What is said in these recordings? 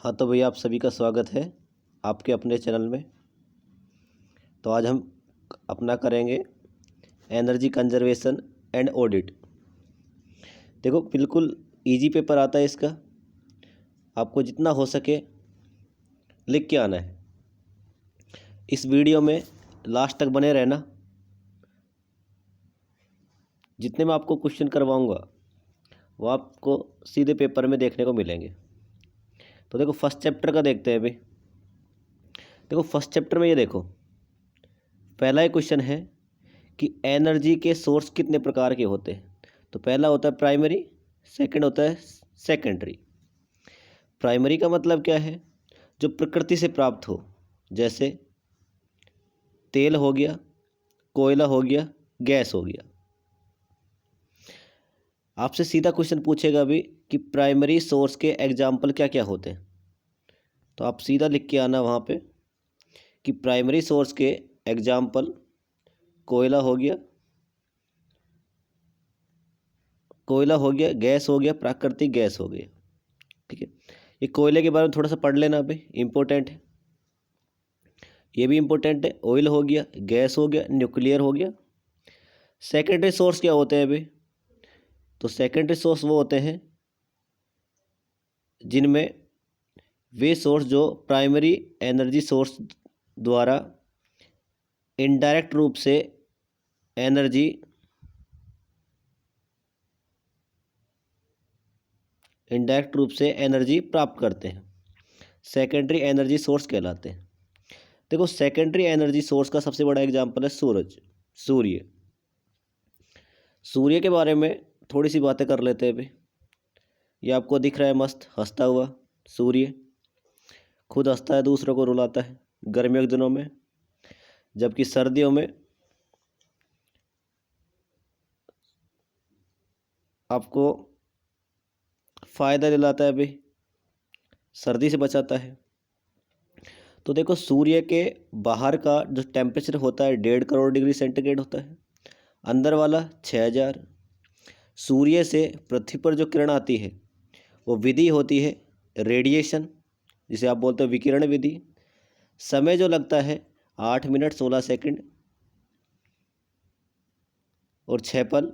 हाँ तो भैया आप सभी का स्वागत है आपके अपने चैनल में। तो आज हम अपना करेंगे एनर्जी कंजर्वेशन एंड ऑडिट। देखो बिल्कुल इजी पेपर आता है इसका, आपको जितना हो सके लिख के आना है। इस वीडियो में लास्ट तक बने रहना। जितने मैं आपको क्वेश्चन करवाऊंगा वो आपको सीधे पेपर में देखने को मिलेंगे। तो देखो फर्स्ट चैप्टर का देखते हैं अभी। देखो फर्स्ट चैप्टर में ये देखो, पहला ही क्वेश्चन है कि एनर्जी के सोर्स कितने प्रकार के होते हैं। तो पहला होता है प्राइमरी, सेकंड होता है सेकेंडरी। प्राइमरी का मतलब क्या है? जो प्रकृति से प्राप्त हो, जैसे तेल हो गया, कोयला हो गया, गैस हो गया। आपसे सीधा क्वेश्चन पूछेगा अभी कि प्राइमरी सोर्स के एग्जाम्पल क्या क्या होते हैं। तो आप सीधा लिख के आना वहाँ पे कि प्राइमरी सोर्स के एग्जाम्पल कोयला हो गया, गैस हो गया, प्राकृतिक गैस हो गया। ठीक है, ये कोयले के बारे में थोड़ा सा पढ़ लेना अभी, इम्पोर्टेंट है, ये भी इम्पोर्टेंट है। ऑयल हो गया, गैस हो गया, न्यूक्लियर हो गया। सेकेंडरी सोर्स क्या होते हैं अभी? तो सेकेंडरी सोर्स वो होते हैं जिनमें वे सोर्स जो प्राइमरी एनर्जी सोर्स द्वारा इनडायरेक्ट रूप से एनर्जी प्राप्त करते हैं, सेकेंडरी एनर्जी सोर्स कहलाते हैं। देखो सेकेंडरी एनर्जी सोर्स का सबसे बड़ा एग्जांपल है सूर्य। सूर्य के बारे में थोड़ी सी बातें कर लेते हैं अभी। ये आपको दिख रहा है मस्त हंसता हुआ सूर्य, खुद हंसता है, दूसरों को रुलाता है गर्मियों के दिनों में, जबकि सर्दियों में आपको फायदा दिलाता है, अभी सर्दी से बचाता है। तो देखो सूर्य के बाहर का जो टेम्परेचर होता है 1.5 करोड़ डिग्री सेंटीग्रेड होता है, अंदर वाला 6000। सूर्य से पृथ्वी पर जो किरण आती है वो विधि होती है रेडिएशन, जिसे आप बोलते हो विकिरण विधि। समय जो लगता है 8 मिनट 16 सेकंड और 6 पल।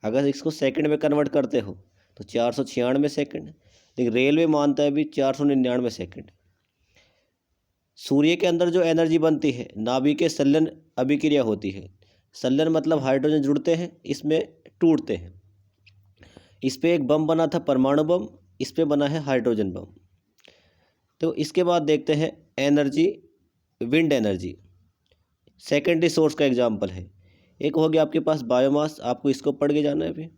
अगर इसको सेकंड में कन्वर्ट करते हो तो 496 सेकंड, लेकिन रेलवे मानता है अभी 499 सेकंड। सूर्य के अंदर जो एनर्जी बनती है नाभिकीय संलयन अभिक्रिया होती है। संलयन मतलब हाइड्रोजन जुड़ते हैं, इसमें टूटते हैं। इस पे एक बम बना था परमाणु बम, इस पे बना है हाइड्रोजन बम। तो इसके बाद देखते हैं energy, wind energy secondary source का एग्जाम्पल है। एक हो गया आपके पास बायोमास, आपको इसको पढ़ के जाना है, अभी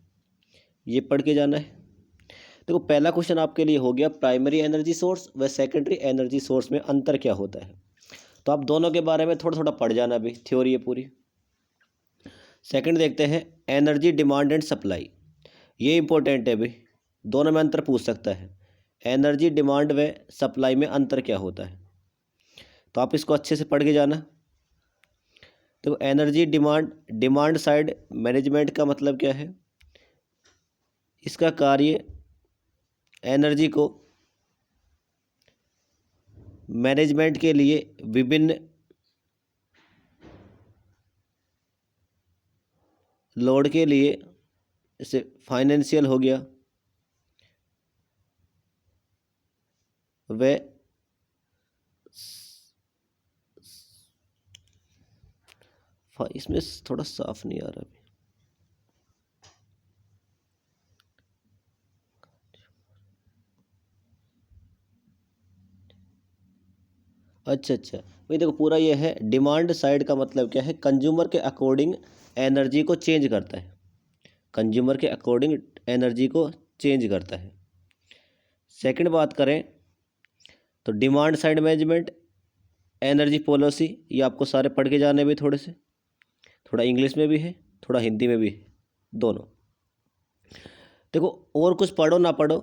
ये पढ़ के जाना है। देखो पहला क्वेश्चन आपके लिए हो गया प्राइमरी एनर्जी सोर्स व सेकेंडरी एनर्जी सोर्स में अंतर क्या होता है। तो आप दोनों के बारे में थोड़ा थोड़ा पढ़ जाना, अभी थ्योरी है पूरी। सेकंड देखते हैं एनर्जी डिमांड एंड सप्लाई, ये इंपॉर्टेंट है, अभी दोनों में अंतर पूछ सकता है। एनर्जी डिमांड व सप्लाई में अंतर क्या होता है, तो आप इसको अच्छे से पढ़ के जाना। तो एनर्जी डिमांड साइड मैनेजमेंट का मतलब क्या है? इसका कार्य एनर्जी को मैनेजमेंट के लिए विभिन्न लोड के लिए, जैसे फाइनेंशियल हो गया, व इसमें थोड़ा साफ नहीं आ रहा अभी। अच्छा भाई देखो पूरा ये है। डिमांड साइड का मतलब क्या है? कंज्यूमर के अकॉर्डिंग एनर्जी को चेंज करता है, कंज्यूमर के अकॉर्डिंग एनर्जी को चेंज करता है। सेकंड बात करें तो demand side management, energy policy, ये आपको सारे पढ़ के जाने भी, थोड़े से, थोड़ा इंग्लिश में भी है, थोड़ा हिंदी में भी है, दोनों। देखो और कुछ पढ़ो ना पढ़ो,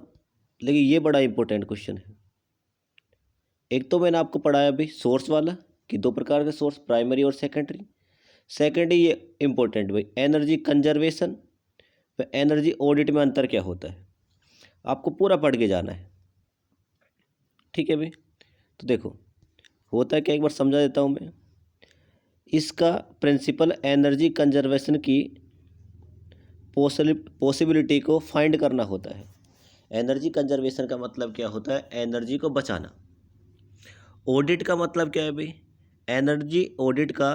लेकिन ये बड़ा इंपॉर्टेंट क्वेश्चन है। एक तो मैंने आपको पढ़ाया अभी सोर्स वाला कि दो प्रकार के सोर्स, प्राइमरी और सेकेंडरी। सेकेंडरी ये इंपॉर्टेंट भाई, एनर्जी कंजर्वेशन व एनर्जी ऑडिट में अंतर क्या होता है, आपको पूरा पढ़ के जाना है। ठीक है भाई। तो देखो होता है क्या, एक बार समझा देता हूँ मैं। इसका प्रिंसिपल एनर्जी कंजर्वेशन की पॉसिबिलिटी को फाइंड करना होता है। एनर्जी कंजर्वेशन का मतलब क्या होता है, एनर्जी को बचाना। ऑडिट का मतलब क्या है भाई, एनर्जी ऑडिट का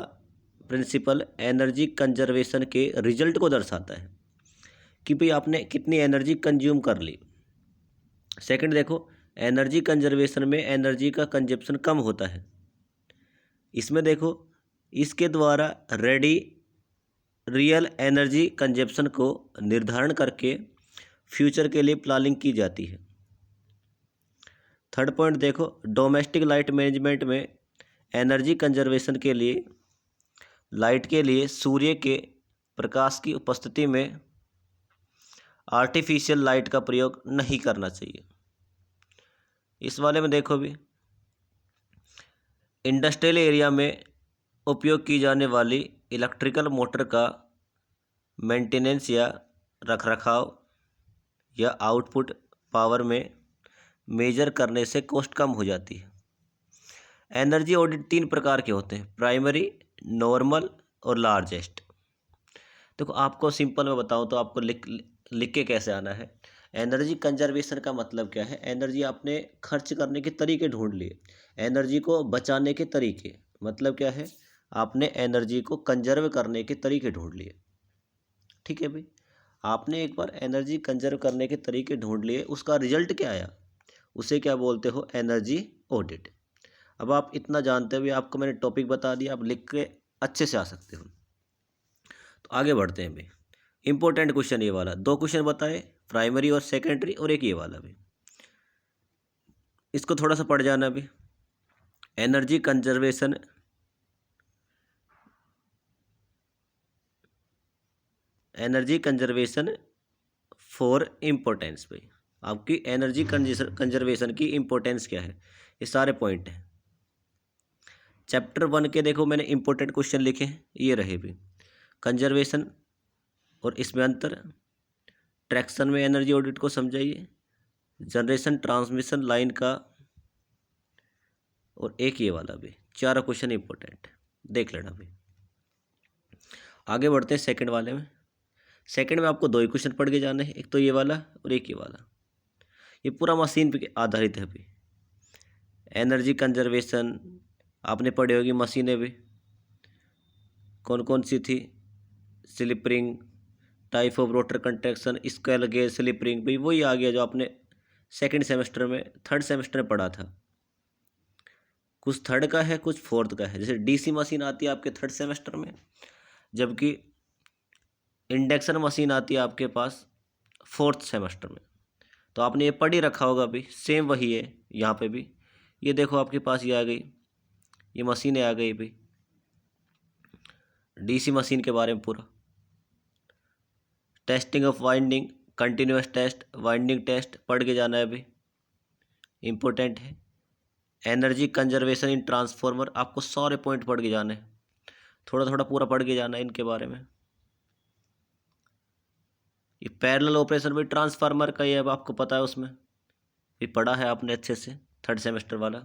प्रिंसिपल एनर्जी कंजर्वेशन के रिजल्ट को दर्शाता है कि भाई आपने कितनी एनर्जी कंज्यूम कर ली। सेकंड देखो, एनर्जी कंजर्वेशन में एनर्जी का कंजप्शन कम होता है। इसमें देखो इसके द्वारा रियल एनर्जी कंजप्शन को निर्धारण करके फ्यूचर के लिए प्लानिंग की जाती है। थर्ड पॉइंट देखो, डोमेस्टिक लाइट मैनेजमेंट में एनर्जी कंजर्वेशन के लिए लाइट के लिए सूर्य के प्रकाश की उपस्थिति में आर्टिफिशियल लाइट का प्रयोग नहीं करना चाहिए। इस वाले में देखो भी, इंडस्ट्रियल एरिया में उपयोग की जाने वाली इलेक्ट्रिकल मोटर का मेंटेनेंस या रखरखाव या आउटपुट पावर में मेजर करने से कॉस्ट कम हो जाती है। एनर्जी ऑडिट 3 प्रकार के होते हैं, प्राइमरी, नॉर्मल और लार्जेस्ट। देखो आपको सिंपल में बताऊं तो आपको लिख के कैसे आना है। एनर्जी कंजर्वेशन का मतलब क्या है, एनर्जी आपने खर्च करने के तरीके ढूंढ लिए। एनर्जी को बचाने के तरीके मतलब क्या है, आपने एनर्जी को कंजर्व करने के तरीके ढूंढ लिए। ठीक है भाई, आपने एक बार एनर्जी कंजर्व करने के तरीके ढूंढ लिए, उसका रिजल्ट क्या आया, उसे क्या बोलते हो, एनर्जी ऑडिट। अब आप इतना जानते हुए आपको मैंने टॉपिक बता दिया, आप लिख के अच्छे से आ सकते हो। तो आगे बढ़ते हैं भाई। इंपॉर्टेंट क्वेश्चन ये वाला, 2 क्वेश्चन बताए, प्राइमरी और सेकेंडरी, और एक ये वाला भी। इसको थोड़ा सा पढ़ जाना भी। एनर्जी कंजर्वेशन फॉर इम्पोर्टेंस भाई, आपकी एनर्जी कंजर्वेशन की इम्पोर्टेंस क्या है, ये सारे पॉइंट हैं। चैप्टर 1 के देखो मैंने इंपॉर्टेंट क्वेश्चन लिखे हैं, ये रहे भी। कंजर्वेशन और इसमें अंतर, ट्रैक्शन में एनर्जी ऑडिट को समझाइए, जनरेशन ट्रांसमिशन लाइन का, और एक ये वाला भी। 4 क्वेश्चन इंपॉर्टेंट देख लेना भी। आगे बढ़ते हैं सेकंड वाले में। सेकंड में आपको 2 ही क्वेश्चन पढ़ के जाने हैं, एक तो ये वाला और एक ये वाला। ये पूरा मशीन पे आधारित है भाई। एनर्जी कंजर्वेशन आपने पढ़ी होगी, मशीनें भी कौन कौन सी थी, slip ring, type of rotor contraction, square gauge, slip ring, भाई वही आ गया जो आपने सेकंड सेमेस्टर में, थर्ड सेमेस्टर में पढ़ा था। कुछ थर्ड का है, कुछ फोर्थ का है। जैसे डीसी मशीन आती है आपके थर्ड सेमेस्टर में, जबकि इंडक्शन मशीन आती है आपके पास फोर्थ सेमेस्टर में। तो आपने ये पढ़ ही रखा होगा भी, सेम वही है यहाँ पे भी। ये देखो आपके पास ये आ गई, ये मशीनें आ गई भी, डीसी मशीन के बारे में पूरा। Testing of winding, continuous test, winding test पढ़ के जाना है अभी, इम्पोर्टेंट है। एनर्जी कंजर्वेशन इन ट्रांसफॉर्मर, आपको सारे पॉइंट पढ़ के जाने हैं, थोड़ा थोड़ा पूरा पढ़ के जाना है इनके बारे में। ये पैरेलल ऑपरेशन भी ट्रांसफार्मर का ही है, अब आपको पता है, उसमें भी पढ़ा है आपने अच्छे से, थर्ड सेमेस्टर वाला।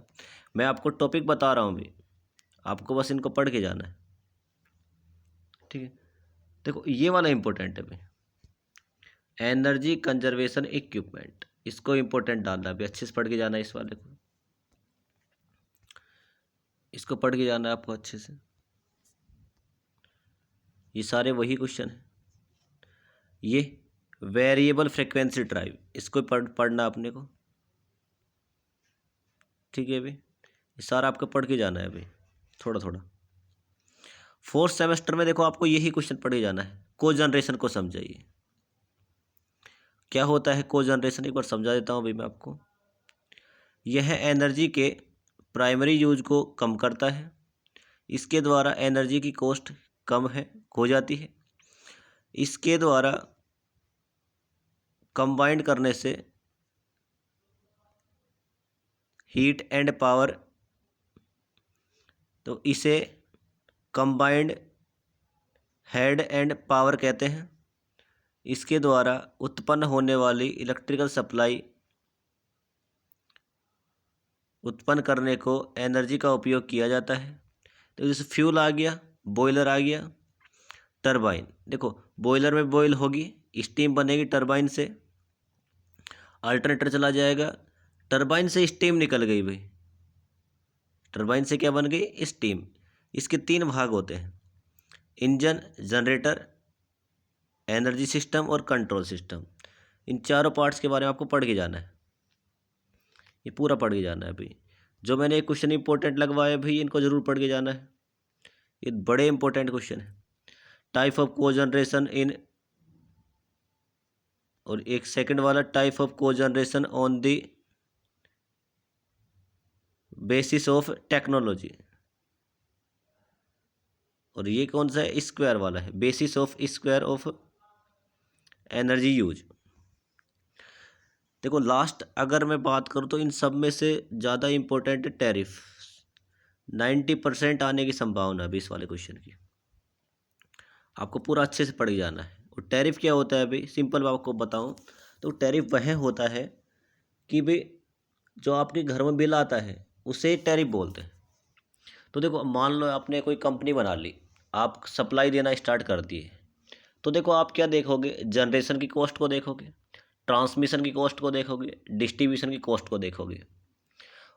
मैं आपको टॉपिक बता रहा हूँ भी, आपको बस इनको पढ़ के जाना है। ठीक है, देखो ये वाला इंपॉर्टेंट है भाई, एनर्जी कंजर्वेशन इक्विपमेंट, इसको इंपॉर्टेंट डालना है भी, अच्छे से पढ़ के जाना है इस वाले को, इसको पढ़ के जाना है आपको अच्छे से। ये सारे वही क्वेश्चन है। ये वेरिएबल फ्रिक्वेंसी ड्राइव, इसको पढ़ना अपने को। ठीक है भाई, ये सारा आपको पढ़ के जाना है भाई, थोड़ा थोड़ा। फोर्थ सेमेस्टर में देखो आपको यही क्वेश्चन पढ़ के जाना है, को जनरेशन को समझाइए। क्या होता है को जनरेशन, एक बार समझा देता हूँ भाई मैं आपको। यह एनर्जी के प्राइमरी यूज को कम करता है, इसके द्वारा एनर्जी की कॉस्ट कम हो जाती है। इसके द्वारा कंबाइंड करने से हीट एंड पावर, तो इसे कंबाइंड हेड एंड पावर कहते हैं। इसके द्वारा उत्पन्न होने वाली इलेक्ट्रिकल सप्लाई उत्पन्न करने को एनर्जी का उपयोग किया जाता है। तो जैसे फ्यूल आ गया, बॉयलर आ गया, टरबाइन। देखो बॉयलर में बॉयल होगी, स्टीम बनेगी टरबाइन से, अल्टरनेटर चला जाएगा, टरबाइन से स्टीम निकल गई भाई, टरबाइन से क्या बन गई? स्टीम। इसके 3 भाग होते हैं, इंजन, जनरेटर, एनर्जी सिस्टम और कंट्रोल सिस्टम। इन चारों पार्ट्स के बारे में आपको पढ़ के जाना है, ये पूरा पढ़ के जाना है भाई। जो मैंने एक क्वेश्चन इंपॉर्टेंट लगवाया भाई, इनको जरूर पढ़ के जाना है, ये बड़े इंपॉर्टेंट क्वेश्चन है। टाइप ऑफ कोजनरेशन इन, और एक सेकंड वाला type of cogeneration on the basis of technology, और ये कौन सा है? स्क्वायर वाला है, basis of square of energy use. देखो लास्ट अगर मैं बात करूँ तो इन सब में से ज़्यादा इम्पोर्टेंट है टैरिफ, 90% आने की संभावना है 20 वाले क्वेश्चन की, आपको पूरा अच्छे से पढ़ के जाना है। और टैरिफ क्या होता है भाई, सिंपल मैं आपको बताऊं तो टैरिफ वह होता है कि भाई जो आपके घर में बिल आता है उसे टैरिफ बोलते हैं। तो देखो मान लो आपने कोई कंपनी बना ली, आप सप्लाई देना स्टार्ट कर दिए, तो देखो आप क्या देखोगे? जनरेशन की कॉस्ट को देखोगे, ट्रांसमिशन की कॉस्ट को देखोगे, डिस्ट्रीब्यूशन की कॉस्ट को देखोगे,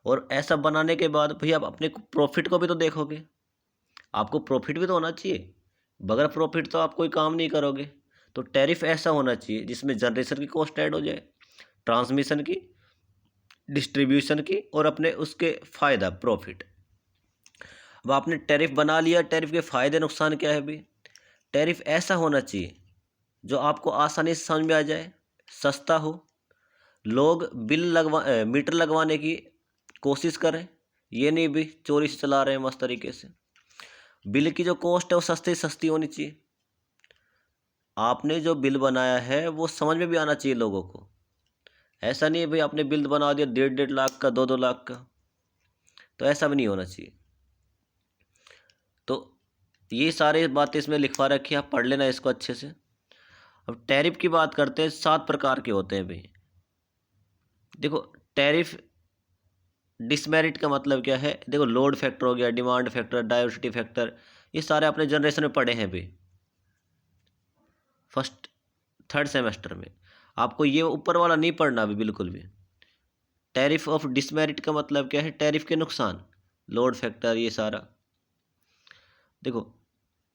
और ऐसा बनाने के बाद भाई आप अपने प्रॉफिट को भी तो देखोगे, आपको प्रॉफिट भी तो होना चाहिए, बगैर प्रॉफिट तो आप कोई काम नहीं करोगे। तो टैरिफ ऐसा होना चाहिए जिसमें जनरेशन की कॉस्ट ऐड हो जाए, ट्रांसमिशन की, डिस्ट्रीब्यूशन की, और अपने उसके फ़ायदा प्रॉफिट। अब आपने टैरिफ बना लिया, टैरिफ के फ़ायदे नुकसान क्या है भाई? टैरिफ ऐसा होना चाहिए जो आपको आसानी से समझ में आ जाए, सस्ता हो, लोग मीटर लगवाने की कोशिश करें, ये नहीं भी चोरी से चला रहे हैं मस्त तरीके से। बिल की जो कॉस्ट है वो सस्ती सस्ती होनी चाहिए, आपने जो बिल बनाया है वो समझ में भी आना चाहिए लोगों को। ऐसा नहीं है भाई आपने बिल बना दिया 1.5 लाख का, 2-2 लाख का, तो ऐसा भी नहीं होना चाहिए। तो ये सारे बातें इसमें लिखवा रखी है, आप पढ़ लेना इसको अच्छे से। अब टैरिफ की बात करते हैं, 7 प्रकार के होते हैं भाई। देखो टैरिफ डिसमेरिट का मतलब क्या है? देखो लोड फैक्टर हो गया, डिमांड फैक्टर, डाइवर्सिटी फैक्टर, ये सारे अपने जनरेशन में पढ़े हैं भाई, फर्स्ट 3rd सेमेस्टर में। आपको ये ऊपर वाला नहीं पढ़ना अभी बिल्कुल भी। टैरिफ ऑफ डिसमेरिट का मतलब क्या है? टैरिफ के नुकसान, लोड फैक्टर, ये सारा। देखो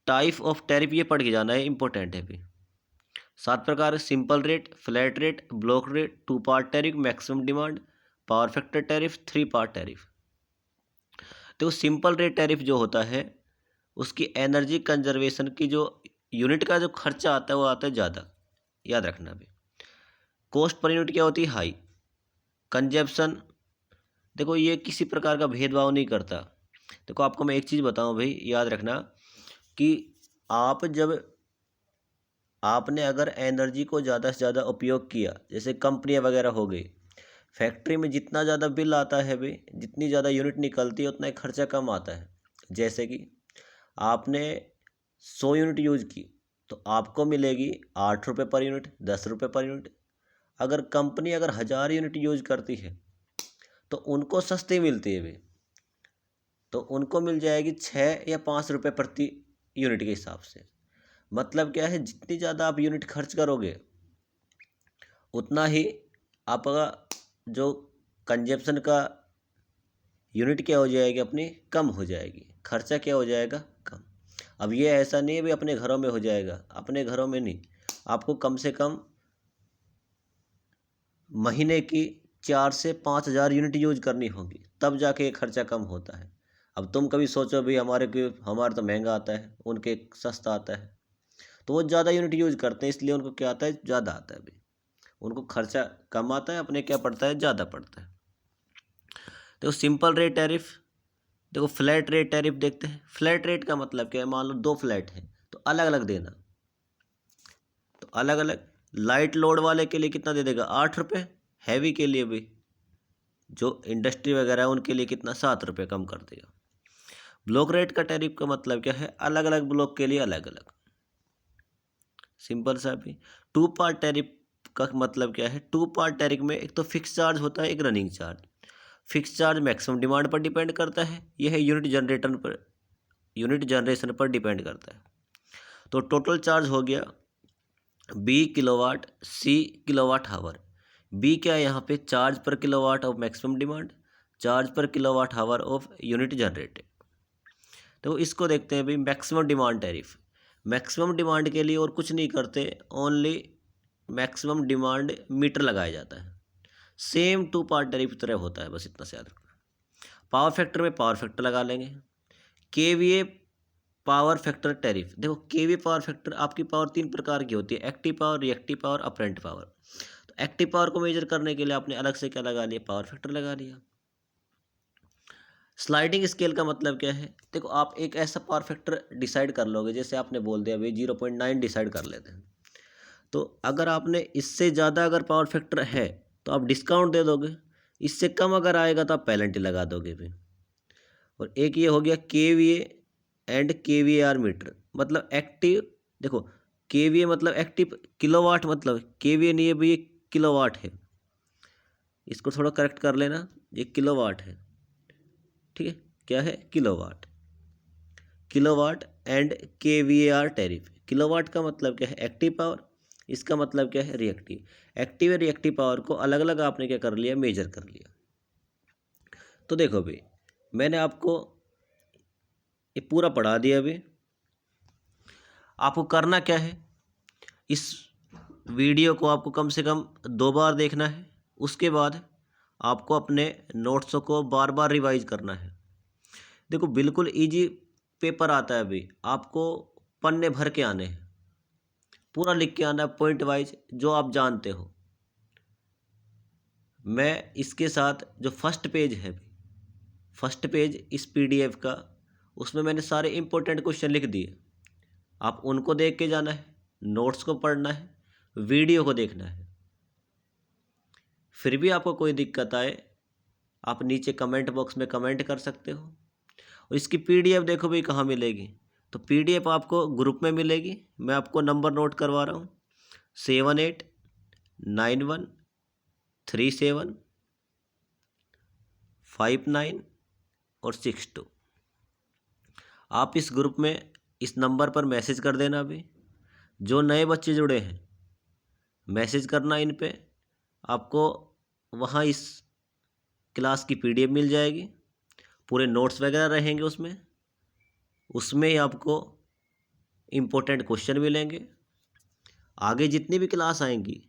टाइप ऑफ टैरिफ ये पढ़ के जाना है, इंपॉर्टेंट है भी। 7 प्रकार: simple rate, flat rate, block rate, 2 part tariff, maximum demand, power factor tariff, 3 part tariff. तो सिंपल रेट टैरिफ जो होता है उसकी एनर्जी कंजर्वेशन की जो यूनिट का जो खर्चा आता है वो आता है ज़्यादा, याद रखना भी। कॉस्ट पर यूनिट क्या होती है? हाई। कंजप्शन, देखो ये किसी प्रकार का भेदभाव नहीं करता। देखो आपको मैं एक चीज़ बताऊं भाई, याद रखना कि आप जब आपने अगर एनर्जी को ज़्यादा से ज़्यादा उपयोग किया, जैसे कंपनियां वगैरह हो गई, फैक्ट्री में जितना ज़्यादा बिल आता है भाई, जितनी ज़्यादा यूनिट निकलती है उतना ही खर्चा कम आता है। जैसे कि आपने 100 यूनिट यूज की तो आपको मिलेगी 8 रुपये पर यूनिट, 10 रुपये पर यूनिट। अगर कंपनी अगर 1000 यूनिट यूज करती है तो उनको सस्ती मिलती है भाई, तो उनको मिल जाएगी 6 या 5 रुपये प्रति यूनिट के हिसाब से। मतलब क्या है, जितनी ज़्यादा आप यूनिट खर्च करोगे उतना ही आपका जो कंजप्शन का यूनिट क्या हो जाएगी अपनी, कम हो जाएगी, खर्चा क्या हो जाएगा, कम। अब ये ऐसा नहीं है भाई अपने घरों में हो जाएगा, अपने घरों में नहीं, आपको कम से कम महीने की 4 से 5 हज़ार यूनिट यूज करनी होगी, तब जाके ये खर्चा कम होता है। अब तुम कभी सोचो भाई हमारे तो महंगा आता है, उनके सस्ता आता है, तो वो ज़्यादा यूनिट यूज करते हैं इसलिए उनको क्या आता है, ज़्यादा आता है भाई, उनको खर्चा कम आता है, अपने क्या पड़ता है, ज़्यादा पड़ता है। देखो सिंपल रेट टैरिफ, देखो फ्लैट रेट टैरिफ देखते हैं। फ्लैट रेट का मतलब क्या है? मान लो 2 फ्लैट हैं तो अलग अलग देना, तो अलग अलग। लाइट लोड वाले के लिए कितना दे देगा? 8 रुपये। हैवी के लिए भी जो इंडस्ट्री वगैरह है उनके लिए कितना? 7 रुपये कम कर देगा। ब्लॉक रेट का टैरिफ का मतलब क्या है? अलग अलग ब्लॉक के लिए अलग अलग, सिंपल सा भी। 2 पार्ट टैरिफ का मतलब क्या है? 2 पार्ट टैरिफ में एक तो फिक्स चार्ज होता है, एक running charge. Fix charge maximum demand पर डिपेंड करता है, यह है यूनिट जनरेशन पर डिपेंड करता है। तो टोटल चार्ज हो गया B kilowatt, C kilowatt hour. B क्या है यहाँ पे, चार्ज पर kilowatt of maximum demand, charge पर kilowatt hour of unit generated. तो इसको देखते हैं भाई maximum demand tariff. Maximum demand के लिए और कुछ नहीं करते, ओनली मैक्सिमम डिमांड मीटर लगाया जाता है। सेम टू पार्ट टैरिफ की तरह होता है, बस इतना से याद रखना। पावर फैक्टर में पावर फैक्टर लगा लेंगे। केवीए पावर फैक्टर टैरिफ, देखो केवीए पावर फैक्टर आपकी पावर 3 प्रकार की होती है, active power, reactive power, apparent power. तो एक्टिव पावर को मेजर करने के लिए आपने अलग से क्या लगा लिया, पावर फैक्टर लगा लिया। स्लाइडिंग स्केल का मतलब क्या है, देखो आप एक ऐसा पावर फैक्टर डिसाइड कर लोगे, जैसे आपने बोल दिया भाई 0.9 डिसाइड कर लेते हैं। तो अगर आपने इससे ज़्यादा अगर पावर फैक्टर है तो आप डिस्काउंट दे दोगे, इससे कम अगर आएगा तो आप पेनल्टी लगा दोगे भी। और एक ये हो गया केवीए एंड केवीएआर मीटर, मतलब एक्टिव, देखो केवीए मतलब एक्टिव, किलोवाट मतलब केवीए नहीं है भाई, ये किलोवाट है, इसको थोड़ा करेक्ट कर लेना, ये किलोवाट है, ठीक है, क्या है, kilowatt. Kilowatt and KVAR tariff. Kilowatt का मतलब क्या है, एक्टिव पावर, इसका मतलब क्या है, रिएक्टिव। एक्टिव और रिएक्टिव पावर को अलग अलग आपने क्या कर लिया, मेजर कर लिया। तो देखो भाई मैंने आपको ये पूरा पढ़ा दिया। अभी आपको करना क्या है, इस वीडियो को आपको कम से कम 2 बार देखना है, उसके बाद आपको अपने नोट्सों को बार बार रिवाइज करना है। देखो बिल्कुल इजी पेपर आता है अभी, आपको पन्ने भर के आने हैं, पूरा लिख के आना है पॉइंट वाइज जो आप जानते हो। मैं इसके साथ जो फर्स्ट पेज है, फर्स्ट पेज इस पीडीएफ का, उसमें मैंने सारे इंपॉर्टेंट क्वेश्चन लिख दिए, आप उनको देख के जाना है, नोट्स को पढ़ना है, वीडियो को देखना है। फिर भी आपको कोई दिक्कत आए आप नीचे कमेंट बॉक्स में कमेंट कर सकते हो। और इसकी पीडीएफ देखो भाई कहाँ मिलेगी, तो पीडीएफ आपको ग्रुप में मिलेगी। मैं आपको नंबर नोट करवा रहा हूँ, 78913759 और 62। आप इस ग्रुप में इस नंबर पर मैसेज कर देना। अभी जो नए बच्चे जुड़े हैं मैसेज करना इन पे, आपको वहाँ इस क्लास की पीडीएफ मिल जाएगी, पूरे नोट्स वगैरह रहेंगे उसमें ही आपको इम्पोर्टेंट क्वेश्चन मिलेंगे। आगे जितनी भी क्लास आएंगी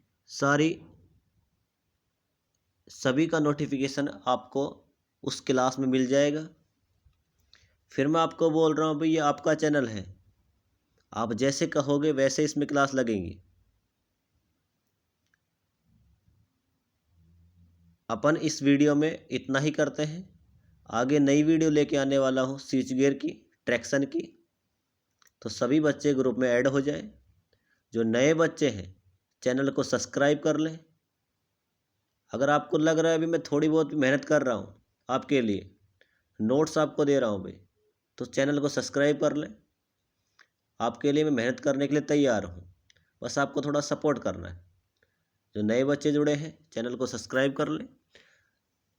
सभी का नोटिफिकेशन आपको उस क्लास में मिल जाएगा। फिर मैं आपको बोल रहा हूँ भाई ये आपका चैनल है, आप जैसे कहोगे वैसे इसमें क्लास लगेंगी। अपन इस वीडियो में इतना ही करते हैं, आगे नई वीडियो लेके आने वाला हूँ स्विच गियर की, ट्रैक्शन की। तो सभी बच्चे ग्रुप में ऐड हो जाए। जो नए बच्चे हैं चैनल को सब्सक्राइब कर लें। अगर आपको लग रहा है अभी मैं थोड़ी बहुत मेहनत कर रहा हूँ आपके लिए, नोट्स आपको दे रहा हूँ भाई, तो चैनल को सब्सक्राइब कर लें। आपके लिए मैं मेहनत करने के लिए तैयार हूँ, बस आपको थोड़ा सपोर्ट करना है। जो नए बच्चे जुड़े हैं चैनल को सब्सक्राइब कर लें।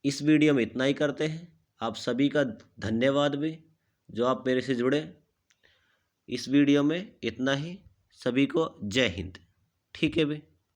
इस वीडियो में इतना ही करते हैं। आप सभी का धन्यवाद भी जो आप मेरे से जुड़े। इस वीडियो में इतना ही। सभी को जय हिंद। ठीक है भाई।